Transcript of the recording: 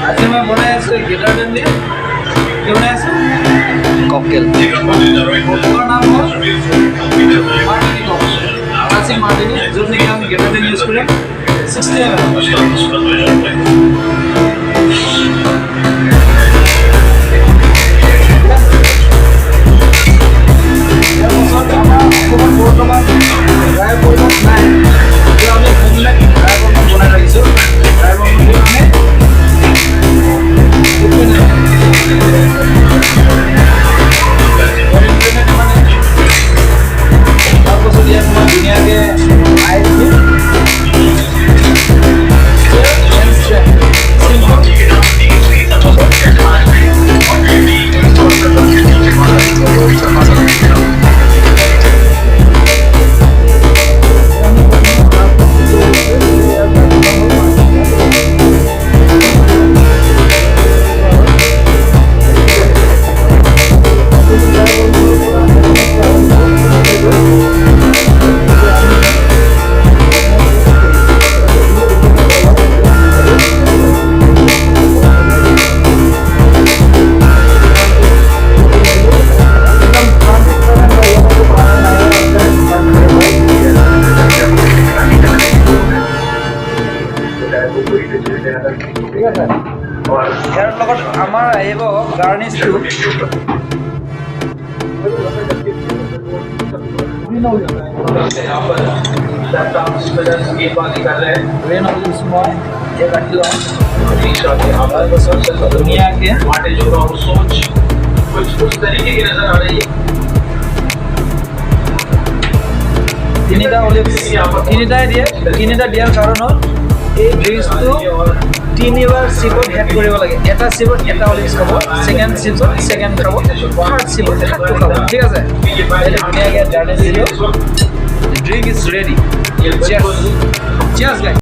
आज मैं बनाया इसको गिटार डंडी क्यों बनाया इसको कॉकटेल उसका नाम है मार्टिनी कॉकटेल क्लासिक मार्टिनी जो नहीं हम गिटार डंडी यूज करें 60 यार लगत आमार आइब गार्निश टू दुनिया के कुछ उस तरीके की नजर आ रही है তিনিটা দিয়াৰ কাৰণত এই ড্ৰিংকছটো তিনিবাৰ চিপত হেড কৰিব লাগে এটা চিপত এটা অলিভ খাব সেকেন্ড চিপত সেকেন্ড খাব থাৰ্ড চিপত থাৰ্ডটো খাব ঠিক আছে এটা ধুনীয়াকৈ গাৰ্নিছ দিও drink is ready cheers cheers guys